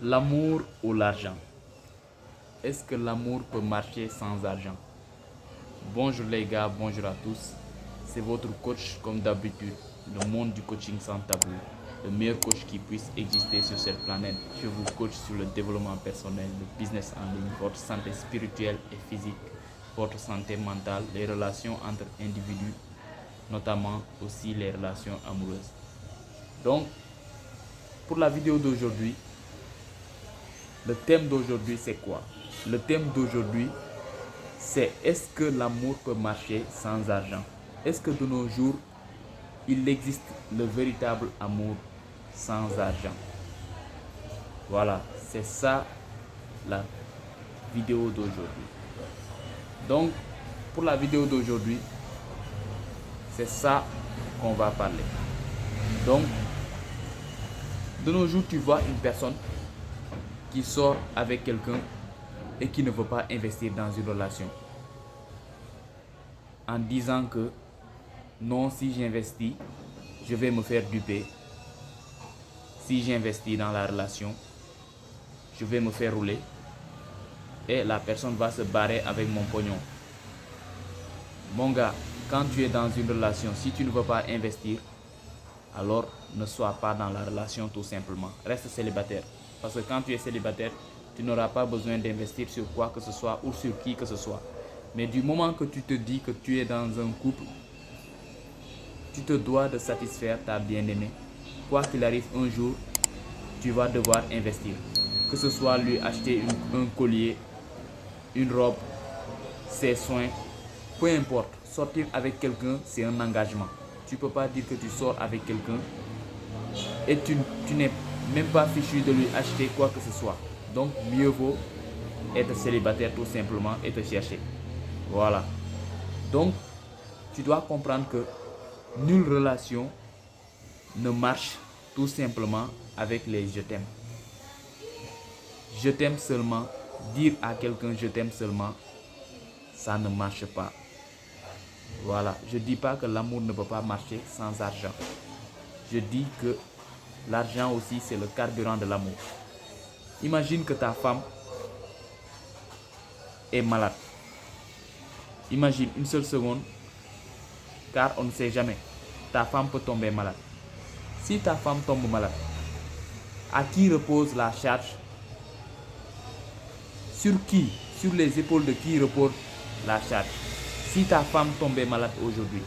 L'amour ou l'argent? Est-ce que l'amour peut marcher sans argent? Bonjour les gars, bonjour à tous. C'est votre coach comme d'habitude, le monde du coaching sans tabou, le meilleur coach qui puisse exister sur cette planète. Je vous coach sur le développement personnel, le business en ligne, votre santé spirituelle et physique, votre santé mentale, les relations entre individus, notamment aussi les relations amoureuses. Donc, pour la vidéo d'aujourd'hui, le thème d'aujourd'hui c'est quoi? Le thème d'aujourd'hui c'est est-ce que l'amour peut marcher sans argent? Est-ce que de nos jours, il existe le véritable amour sans argent? Voilà, c'est ça la vidéo d'aujourd'hui. Donc, pour la vidéo d'aujourd'hui, c'est ça qu'on va parler. Donc, de nos jours, tu vois une personne qui sort avec quelqu'un et qui ne veut pas investir dans une relation. En disant que non, si j'investis, je vais me faire duper. Si j'investis dans la relation, je vais me faire rouler. Et la personne va se barrer avec mon pognon. Mon gars, quand tu es dans une relation, si tu ne veux pas investir, alors ne sois pas dans la relation tout simplement. Reste célibataire. Parce que quand tu es célibataire, tu n'auras pas besoin d'investir sur quoi que ce soit ou sur qui que ce soit. Mais du moment que tu te dis que tu es dans un couple, tu te dois de satisfaire ta bien-aimée. Quoi qu'il arrive un jour, tu vas devoir investir. Que ce soit lui acheter un collier, une robe, ses soins, peu importe. Sortir avec quelqu'un, c'est un engagement. Tu ne peux pas dire que tu sors avec quelqu'un et tu n'es même pas fichu de lui acheter quoi que ce soit. Donc, mieux vaut être célibataire tout simplement et te chercher. Voilà. Donc, tu dois comprendre que nulle relation ne marche tout simplement avec les je t'aime. Je t'aime seulement, dire à quelqu'un je t'aime seulement, ça ne marche pas. Voilà, je ne dis pas que l'amour ne peut pas marcher sans argent. Je dis que l'argent aussi c'est le carburant de l'amour. Imagine que ta femme est malade. Imagine une seule seconde, car on ne sait jamais. Ta femme peut tomber malade. Si ta femme tombe malade, à qui repose la charge? Sur qui? Sur les épaules de qui repose la charge? Si ta femme tombait malade aujourd'hui,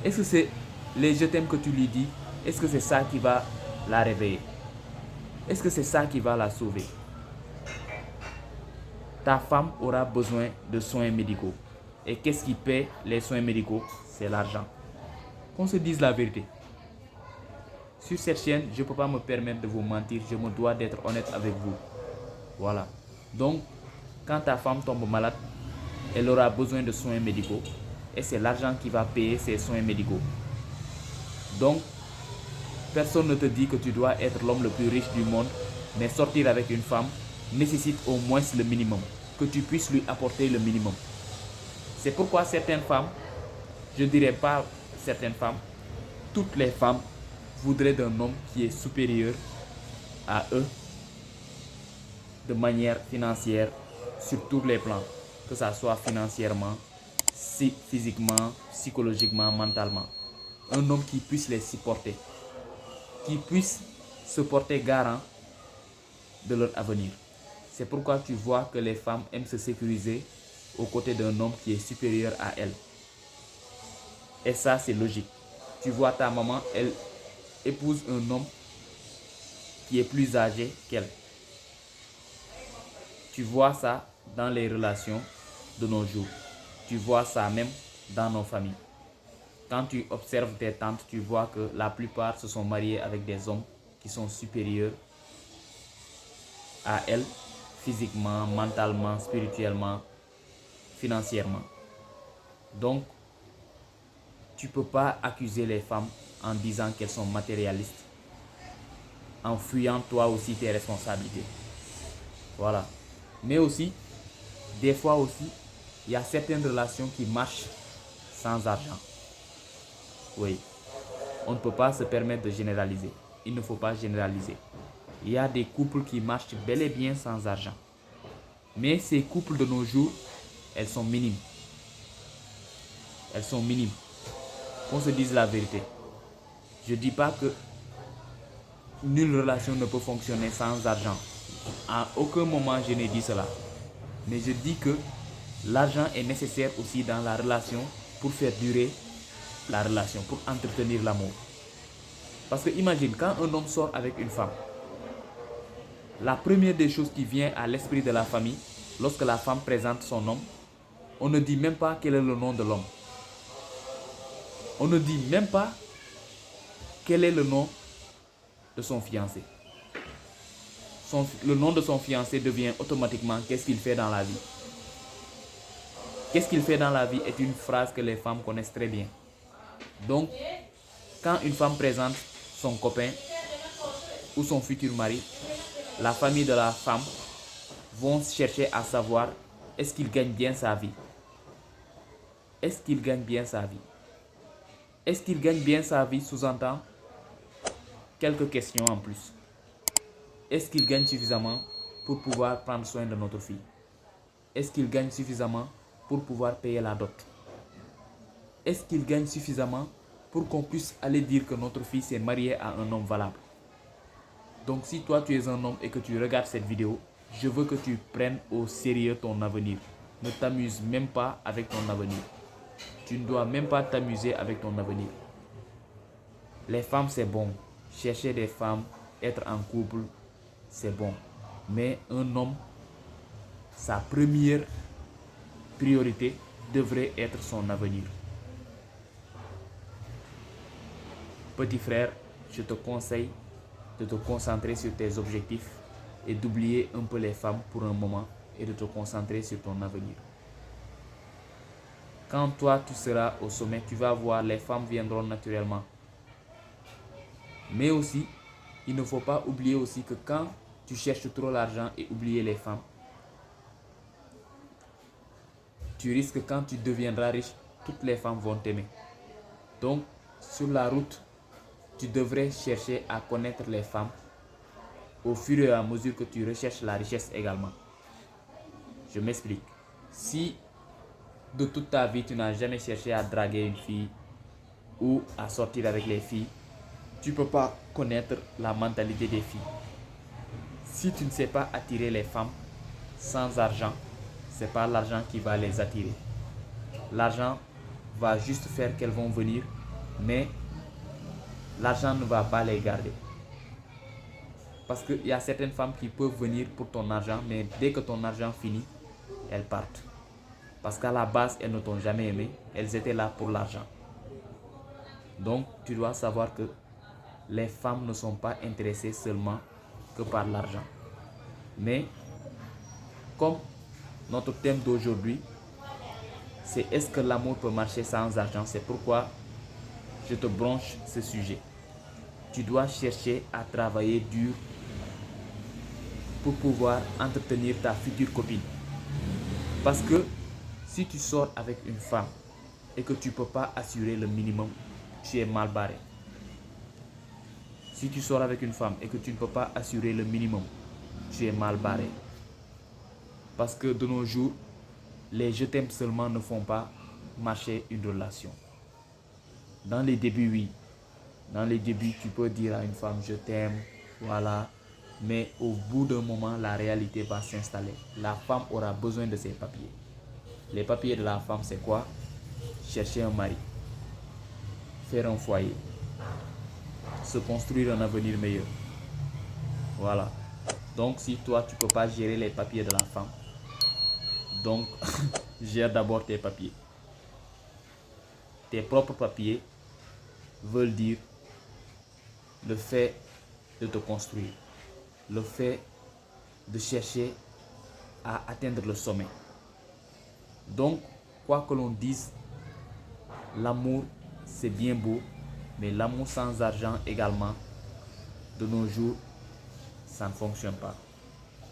est-ce que c'est les je t'aime que tu lui dis? Est-ce que c'est ça qui va la réveiller? Est-ce que c'est ça qui va la sauver? Ta femme aura besoin de soins médicaux. Et qu'est-ce qui paie les soins médicaux? C'est l'argent. Qu'on se dise la vérité. Sur cette chaîne, je ne peux pas me permettre de vous mentir. Je me dois d'être honnête avec vous. Voilà. Donc, quand ta femme tombe malade, elle aura besoin de soins médicaux. Et c'est l'argent qui va payer ces soins médicaux. Donc, personne ne te dit que tu dois être l'homme le plus riche du monde. Mais sortir avec une femme nécessite au moins le minimum. Que tu puisses lui apporter le minimum. C'est pourquoi certaines femmes, je ne dirais pas certaines femmes, toutes les femmes voudraient d'un homme qui est supérieur à eux de manière financière sur tous les plans, que ce soit financièrement, physiquement, psychologiquement, mentalement. Un homme qui puisse les supporter, qui puisse se porter garant de leur avenir. C'est pourquoi tu vois que les femmes aiment se sécuriser aux côtés d'un homme qui est supérieur à elles. Et ça, c'est logique. Tu vois ta maman, elle épouse un homme qui est plus âgé qu'elle. Tu vois ça dans les relations de nos jours. Tu vois ça même dans nos familles. Quand tu observes tes tantes, tu vois que la plupart se sont mariées avec des hommes qui sont supérieurs à elles, physiquement, mentalement, spirituellement, financièrement. Donc, tu ne peux pas accuser les femmes en disant qu'elles sont matérialistes, en fuyant toi aussi tes responsabilités. Voilà. Mais aussi, des fois aussi, il y a certaines relations qui marchent sans argent. Oui, on ne peut pas se permettre de généraliser. Il ne faut pas généraliser. Il y a des couples qui marchent bel et bien sans argent. Mais ces couples de nos jours, elles sont minimes. Elles sont minimes. Qu'on se dise la vérité. Je ne dis pas que nulle relation ne peut fonctionner sans argent. À aucun moment je n'ai dit cela. Mais je dis que l'argent est nécessaire aussi dans la relation pour faire durer la relation, pour entretenir l'amour. Parce que imagine, quand un homme sort avec une femme, la première des choses qui vient à l'esprit de la famille, lorsque la femme présente son homme, on ne dit même pas quel est le nom de l'homme. On ne dit même pas quel est le nom de son fiancé. Le nom de son fiancé devient automatiquement qu'est-ce qu'il fait dans la vie. Qu'est-ce qu'il fait dans la vie est une phrase que les femmes connaissent très bien. Donc, quand une femme présente son copain ou son futur mari, la famille de la femme vont chercher à savoir est-ce qu'il gagne bien sa vie. Est-ce qu'il gagne bien sa vie? Est-ce qu'il gagne bien sa vie sous-entend quelques questions en plus. Est-ce qu'il gagne suffisamment pour pouvoir prendre soin de notre fille? Est-ce qu'il gagne suffisamment pour pouvoir payer la dot? Est-ce qu'il gagne suffisamment pour qu'on puisse aller dire que notre fille s'est mariée à un homme valable? Donc si toi tu es un homme et que tu regardes cette vidéo, je veux que tu prennes au sérieux ton avenir. Ne t'amuse même pas avec ton avenir. Tu ne dois même pas t'amuser avec ton avenir. Les femmes c'est bon. Chercher des femmes, être en couple, c'est bon. Mais un homme, sa première priorité devrait être son avenir. Petit frère, je te conseille de te concentrer sur tes objectifs et d'oublier un peu les femmes pour un moment et de te concentrer sur ton avenir. Quand toi tu seras au sommet, tu vas voir, les femmes viendront naturellement. Mais aussi, il ne faut pas oublier aussi que quand tu cherches trop l'argent et oublier les femmes, tu risques quand tu deviendras riche, toutes les femmes vont t'aimer. Donc, sur la route, tu devrais chercher à connaître les femmes au fur et à mesure que tu recherches la richesse également. Je m'explique. Si de toute ta vie, tu n'as jamais cherché à draguer une fille ou à sortir avec les filles, tu ne peux pas connaître la mentalité des filles. Si tu ne sais pas attirer les femmes sans argent, ce n'est pas l'argent qui va les attirer. L'argent va juste faire qu'elles vont venir, mais l'argent ne va pas les garder. Parce qu'il y a certaines femmes qui peuvent venir pour ton argent, mais dès que ton argent finit, elles partent. Parce qu'à la base, elles ne t'ont jamais aimé, elles étaient là pour l'argent. Donc, tu dois savoir que les femmes ne sont pas intéressées seulement que par l'argent. Mais, comme notre thème d'aujourd'hui, c'est est-ce que l'amour peut marcher sans argent? C'est pourquoi je te branche ce sujet. Tu dois chercher à travailler dur pour pouvoir entretenir ta future copine. Parce que si tu sors avec une femme et que tu ne peux pas assurer le minimum, tu es mal barré. Si tu sors avec une femme et que tu ne peux pas assurer le minimum, tu es mal barré. Parce que de nos jours, les je t'aime seulement ne font pas marcher une relation. Dans les débuts, oui. Dans les débuts, tu peux dire à une femme je t'aime, voilà. Mais au bout d'un moment, la réalité va s'installer. La femme aura besoin de ses papiers. Les papiers de la femme, c'est quoi? Chercher un mari, faire un foyer, se construire un avenir meilleur. Voilà. Donc, si toi, tu ne peux pas gérer les papiers de la femme, donc, gère d'abord tes papiers. Tes propres papiers veulent dire le fait de te construire, le fait de chercher à atteindre le sommet. Donc, quoi que l'on dise, l'amour, c'est bien beau, mais l'amour sans argent également, de nos jours, ça ne fonctionne pas.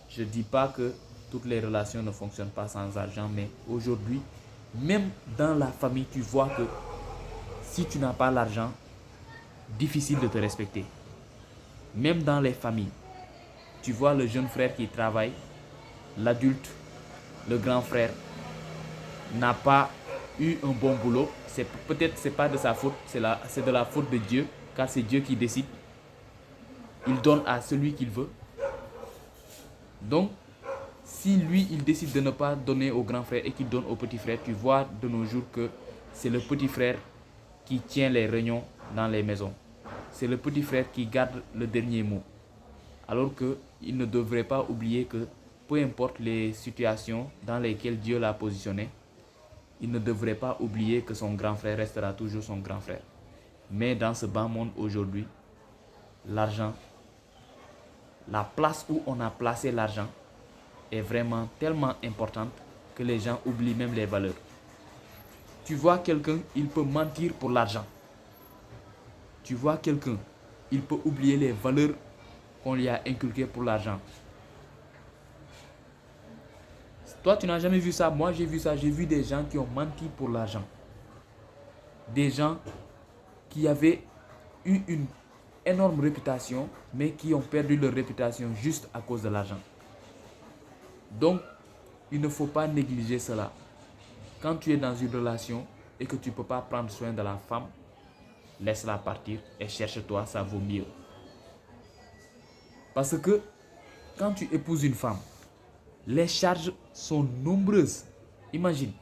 Je ne dis pas que toutes les relations ne fonctionnent pas sans argent, mais aujourd'hui, même dans la famille, tu vois que si tu n'as pas l'argent, difficile de te respecter. Même dans les familles, tu vois le jeune frère qui travaille, l'adulte, le grand frère, n'a pas eu un bon boulot. Peut-être c'est pas de sa faute, c'est de la faute de Dieu, car c'est Dieu qui décide. Il donne à celui qu'il veut. Donc, si lui, il décide de ne pas donner au grand frère et qu'il donne au petit frère, tu vois de nos jours que c'est le petit frère qui tient les réunions dans les maisons. C'est le petit frère qui garde le dernier mot. Alors qu'il ne devrait pas oublier que peu importe les situations dans lesquelles Dieu l'a positionné, il ne devrait pas oublier que son grand frère restera toujours son grand frère. Mais dans ce bas monde aujourd'hui, l'argent, la place où on a placé l'argent est vraiment tellement importante que les gens oublient même les valeurs. Tu vois quelqu'un, il peut mentir pour l'argent. Tu vois quelqu'un, il peut oublier les valeurs qu'on lui a inculquées pour l'argent. Toi, tu n'as jamais vu ça. Moi, j'ai vu ça. J'ai vu des gens qui ont menti pour l'argent. Des gens qui avaient eu une énorme réputation, mais qui ont perdu leur réputation juste à cause de l'argent. Donc, il ne faut pas négliger cela. Quand tu es dans une relation et que tu ne peux pas prendre soin de la femme, laisse-la partir et cherche-toi, ça vaut mieux. Parce que quand tu épouses une femme, les charges sont nombreuses. Imagine,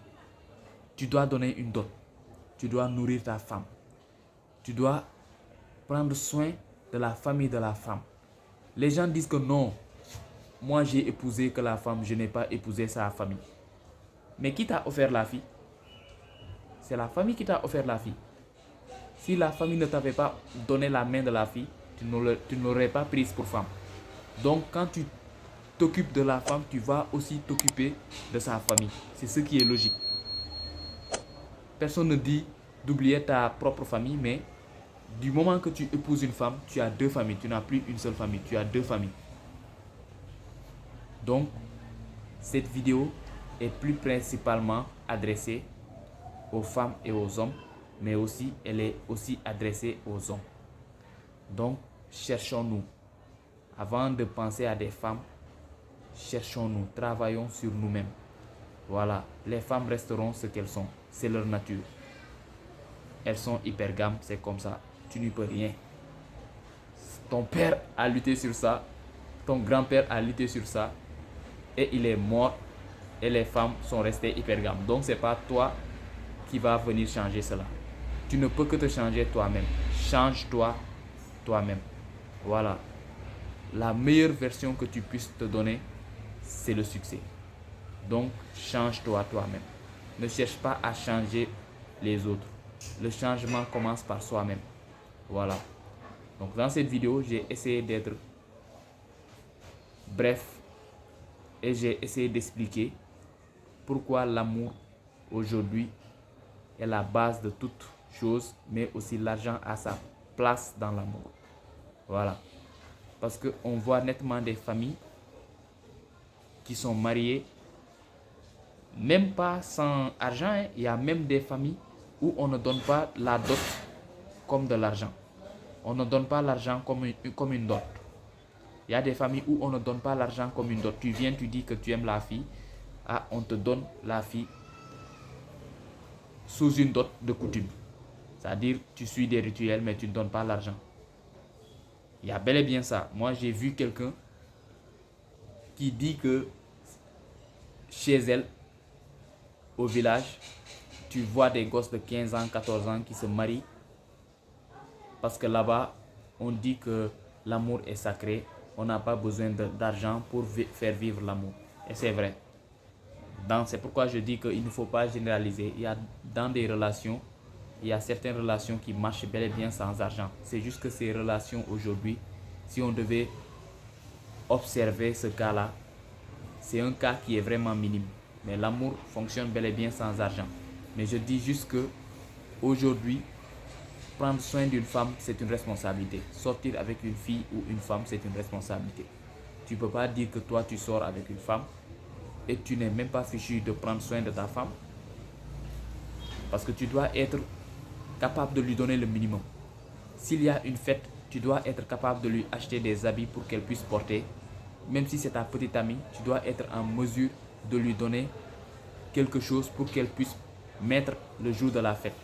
tu dois donner une dot, tu dois nourrir ta femme, tu dois prendre soin de la famille de la femme. Les gens disent que non, moi j'ai épousé que la femme, je n'ai pas épousé sa famille. Mais qui t'a offert la fille? C'est la famille qui t'a offert la fille. Si la famille ne t'avait pas donné la main de la fille, tu ne l'aurais pas prise pour femme. Donc quand tu t'occupes de la femme, tu vas aussi t'occuper de sa famille. C'est ce qui est logique. Personne ne dit d'oublier ta propre famille, mais du moment que tu épouses une femme, tu as deux familles. Tu n'as plus une seule famille, tu as deux familles. Donc, cette vidéo est plus principalement adressée aux femmes et aux hommes, mais aussi elle est aussi adressée aux hommes. Donc, cherchons-nous. Avant de penser à des femmes, cherchons-nous, travaillons sur nous-mêmes. Voilà, les femmes resteront ce qu'elles sont, c'est leur nature. Elles sont hypergames, c'est comme ça, tu n'y peux rien. Ton père a lutté sur ça, ton grand-père a lutté sur ça, et il est mort, et les femmes sont restées hypergames. Donc c'est pas toi qui va venir changer cela. Tu ne peux que te changer toi-même. Change-toi toi-même. Voilà. La meilleure version que tu puisses te donner, c'est le succès. Donc, change-toi toi-même. Ne cherche pas à changer les autres. Le changement commence par soi-même. Voilà. Donc, dans cette vidéo, j'ai essayé d'être bref et j'ai essayé d'expliquer pourquoi l'amour aujourd'hui est la base de toute chose, mais aussi l'argent a sa place dans l'amour. Voilà. Parce qu'on voit nettement des familles qui sont mariées, même pas sans argent. Hein. Il y a même des familles où on ne donne pas la dot comme de l'argent. On ne donne pas l'argent comme une dot. Il y a des familles où on ne donne pas l'argent comme une dot. Tu viens, tu dis que tu aimes la fille. Ah, on te donne la fille sous une dot de coutume. C'est-à-dire, tu suis des rituels, mais tu ne donnes pas l'argent. Il y a bel et bien ça. Moi, j'ai vu quelqu'un qui dit que chez elle, au village, tu vois des gosses de 15 ans, 14 ans qui se marient. Parce que là-bas, on dit que l'amour est sacré. On n'a pas besoin d'argent pour faire vivre l'amour. Et c'est vrai. C'est pourquoi je dis qu'il ne faut pas généraliser. Il y a dans des relations, il y a certaines relations qui marchent bel et bien sans argent. C'est juste que ces relations aujourd'hui, si on devait observer ce cas-là, c'est un cas qui est vraiment minime. Mais l'amour fonctionne bel et bien sans argent. Mais je dis juste que aujourd'hui, prendre soin d'une femme, c'est une responsabilité. Sortir avec une fille ou une femme, c'est une responsabilité. Tu ne peux pas dire que toi, tu sors avec une femme et tu n'es même pas fichu de prendre soin de ta femme. Parce que tu dois être capable de lui donner le minimum. S'il y a une fête, tu dois être capable de lui acheter des habits pour qu'elle puisse porter même si c'est ta petite amie, tu dois être en mesure de lui donner quelque chose pour qu'elle puisse mettre le jour de la fête.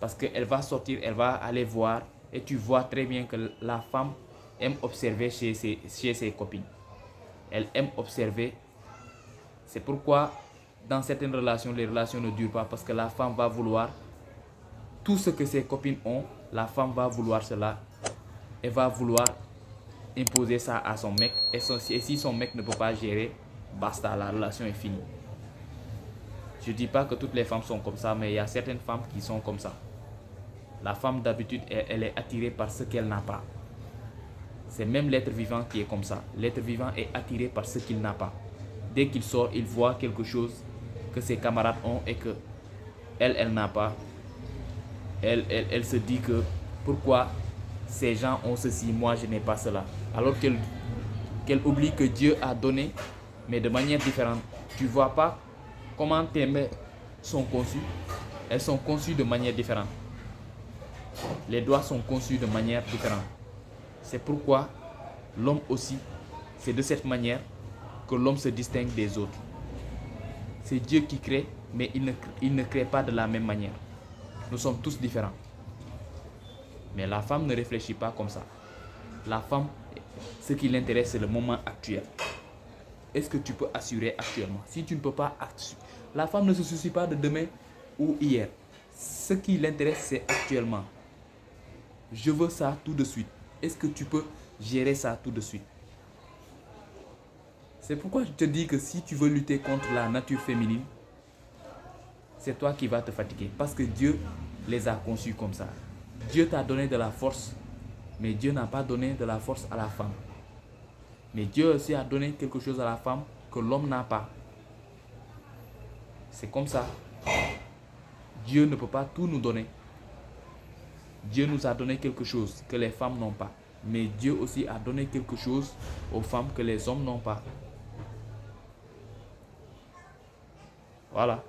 Parce qu'elle va sortir, elle va aller voir et tu vois très bien que la femme aime observer chez ses copines. Elle aime observer. C'est pourquoi dans certaines relations, les relations ne durent pas parce que la femme va vouloir tout ce que ses copines ont, la femme va vouloir cela et va vouloir imposer ça à son mec. Et si son mec ne peut pas gérer, basta, la relation est finie. Je ne dis pas que toutes les femmes sont comme ça, mais il y a certaines femmes qui sont comme ça. La femme d'habitude, elle est attirée par ce qu'elle n'a pas. C'est même l'être vivant qui est comme ça. L'être vivant est attiré par ce qu'il n'a pas. Dès qu'il sort, il voit quelque chose que ses camarades ont et que elle n'a pas. Elle se dit que pourquoi ces gens ont ceci, moi je n'ai pas cela. Alors qu'elle oublie que Dieu a donné, mais de manière différente. Tu ne vois pas comment tes mains sont conçues. Elles sont conçues de manière différente. Les doigts sont conçus de manière différente. C'est pourquoi l'homme aussi, c'est de cette manière que l'homme se distingue des autres. C'est Dieu qui crée, mais il ne crée pas de la même manière. Nous sommes tous différents. Mais la femme ne réfléchit pas comme ça. La femme, ce qui l'intéresse, c'est le moment actuel. Est-ce que tu peux assurer actuellement? Si tu ne peux pas assurer, la femme ne se soucie pas de demain ou hier. Ce qui l'intéresse, c'est actuellement. Je veux ça tout de suite. Est-ce que tu peux gérer ça tout de suite? C'est pourquoi je te dis que si tu veux lutter contre la nature féminine, c'est toi qui vas te fatiguer. Parce que Dieu les a conçus comme ça. Dieu t'a donné de la force, mais Dieu n'a pas donné de la force à la femme. Mais Dieu aussi a donné quelque chose à la femme que l'homme n'a pas. C'est comme ça. Dieu ne peut pas tout nous donner. Dieu nous a donné quelque chose que les femmes n'ont pas. Mais Dieu aussi a donné quelque chose aux femmes que les hommes n'ont pas. Voilà.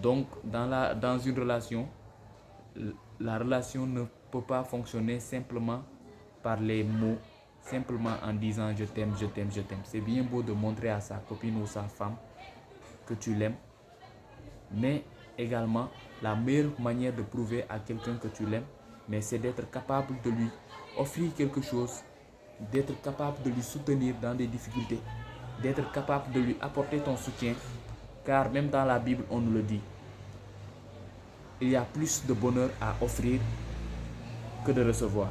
Donc, dans une relation, la relation ne peut pas fonctionner simplement par les mots, simplement en disant je t'aime, je t'aime, je t'aime. C'est bien beau de montrer à sa copine ou sa femme que tu l'aimes, mais également la meilleure manière de prouver à quelqu'un que tu l'aimes, mais c'est d'être capable de lui offrir quelque chose, d'être capable de lui soutenir dans des difficultés, d'être capable de lui apporter ton soutien, car même dans la Bible on nous le dit. Il y a plus de bonheur à offrir que de recevoir.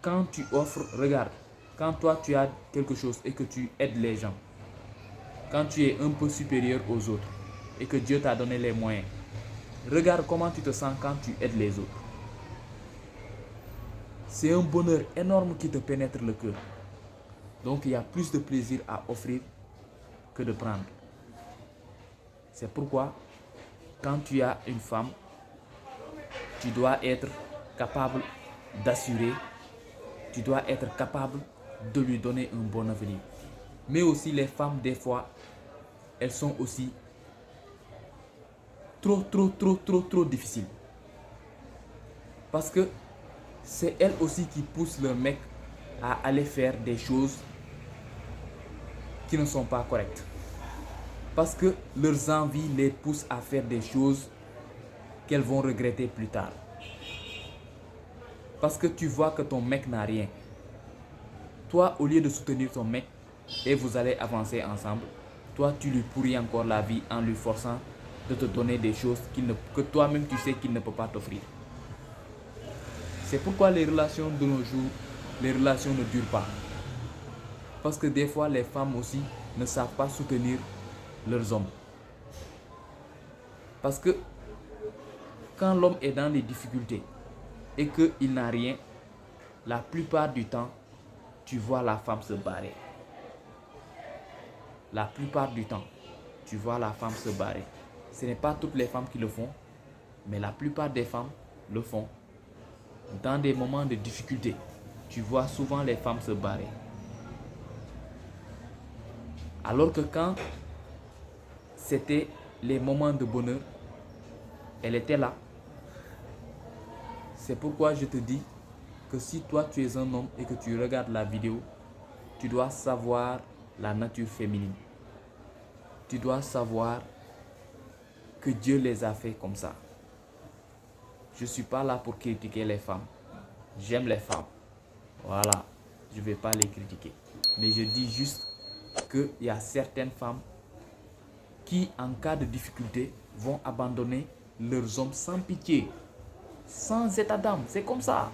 Quand tu offres, regarde, quand toi tu as quelque chose et que tu aides les gens, quand tu es un peu supérieur aux autres et que Dieu t'a donné les moyens, regarde comment tu te sens quand tu aides les autres. C'est un bonheur énorme qui te pénètre le cœur. Donc il y a plus de plaisir à offrir que de prendre. C'est pourquoi quand tu as une femme, tu dois être capable d'assurer, tu dois être capable de lui donner un bon avenir. Mais aussi les femmes, des fois, elles sont aussi trop difficiles. Parce que c'est elles aussi qui poussent leur mec à aller faire des choses qui ne sont pas correctes. Parce que leurs envies les poussent à faire des choses qu'elles vont regretter plus tard. Parce que tu vois que ton mec n'a rien. Toi, au lieu de soutenir ton mec et vous allez avancer ensemble, toi, tu lui pourris encore la vie en lui forçant de te donner des choses que toi-même tu sais qu'il ne peut pas t'offrir. C'est pourquoi les relations de nos jours, les relations ne durent pas. Parce que des fois, les femmes aussi ne savent pas soutenir leurs hommes. Parce que quand l'homme est dans des difficultés et qu'il n'a rien, la plupart du temps, tu vois la femme se barrer. La plupart du temps, tu vois la femme se barrer. Ce n'est pas toutes les femmes qui le font, mais la plupart des femmes le font. Dans des moments de difficulté, tu vois souvent les femmes se barrer. Alors que quand c'était les moments de bonheur, elle était là. C'est pourquoi je te dis, que si toi tu es un homme et que tu regardes la vidéo, tu dois savoir la nature féminine. Tu dois savoir que Dieu les a fait comme ça. Je ne suis pas là pour critiquer les femmes. J'aime les femmes. Voilà, je ne vais pas les critiquer. Mais je dis juste qu'il y a certaines femmes qui, en cas de difficulté, vont abandonner leurs hommes sans pitié, sans état d'âme. C'est comme ça.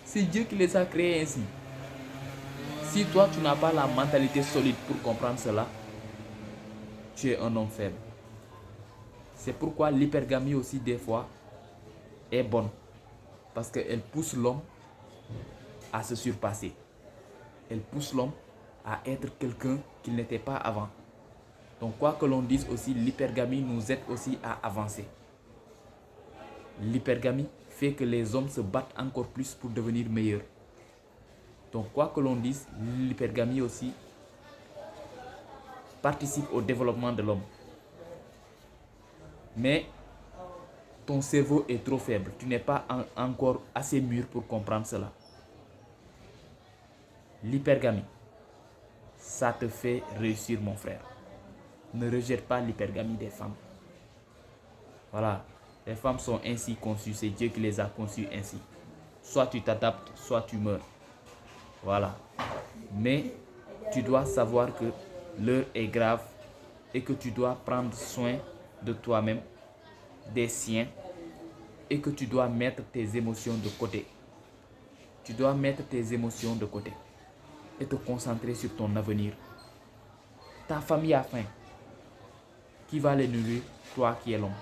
C'est Dieu qui les a créés ainsi. Si toi, tu n'as pas la mentalité solide pour comprendre cela, tu es un homme faible. C'est pourquoi l'hypergamie aussi, des fois, est bonne. Parce qu'elle pousse l'homme à se surpasser. Elle pousse l'homme à être quelqu'un qu'il n'était pas avant. Donc quoi que l'on dise aussi, l'hypergamie nous aide aussi à avancer. L'hypergamie fait que les hommes se battent encore plus pour devenir meilleurs. Donc quoi que l'on dise, l'hypergamie aussi participe au développement de l'homme. Mais ton cerveau est trop faible. Tu n'es pas encore assez mûr pour comprendre cela. L'hypergamie, ça te fait réussir, mon frère. Ne rejette pas l'hypergamie des femmes. Voilà. Les femmes sont ainsi conçues. C'est Dieu qui les a conçues ainsi. Soit tu t'adaptes, soit tu meurs. Voilà. Mais tu dois savoir que l'heure est grave et que tu dois prendre soin de toi-même, des siens, et que tu dois mettre tes émotions de côté. Tu dois mettre tes émotions de côté et te concentrer sur ton avenir. Ta famille a faim. Qui va les nourrir? Toi qui es l'homme.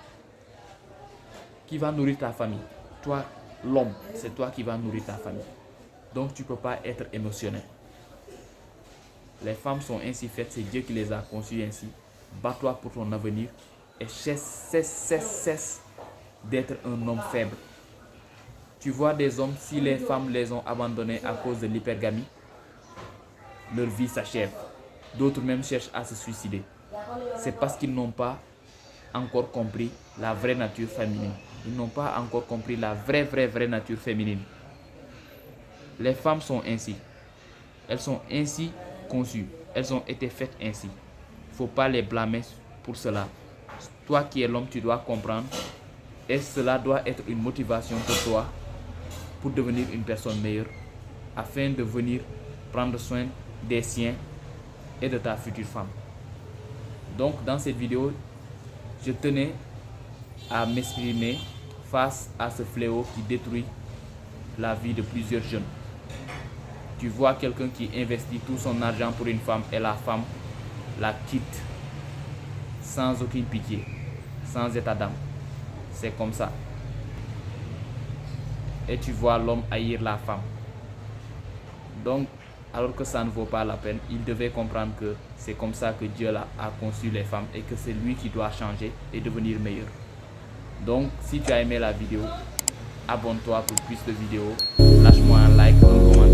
Qui va nourrir ta famille? Toi, l'homme, c'est toi qui vas nourrir ta famille. Donc tu ne peux pas être émotionnel. Les femmes sont ainsi faites, c'est Dieu qui les a conçues ainsi. Bats-toi pour ton avenir et cesse d'être un homme faible. Tu vois des hommes, si les femmes les ont abandonnés à cause de l'hypergamie, leur vie s'achève. D'autres même cherchent à se suicider. C'est parce qu'ils n'ont pas encore compris la vraie nature féminine. Ils n'ont pas encore compris la vraie nature féminine. Les femmes sont ainsi. Elles sont ainsi conçues. Elles ont été faites ainsi. Il ne faut pas les blâmer pour cela. Toi qui es l'homme, tu dois comprendre. Et cela doit être une motivation pour toi pour devenir une personne meilleure afin de venir prendre soin des siens et de ta future femme. Donc dans cette vidéo, je tenais à m'exprimer face à ce fléau qui détruit la vie de plusieurs jeunes. Tu vois quelqu'un qui investit tout son argent pour une femme et la femme la quitte sans aucune pitié, sans état d'âme. C'est comme ça. Et tu vois l'homme haïr la femme. Donc, alors que ça ne vaut pas la peine, il devait comprendre que c'est comme ça que Dieu a conçu les femmes et que c'est lui qui doit changer et devenir meilleur. Donc, si tu as aimé la vidéo, abonne-toi pour plus de vidéos. Lâche-moi un like, un commentaire.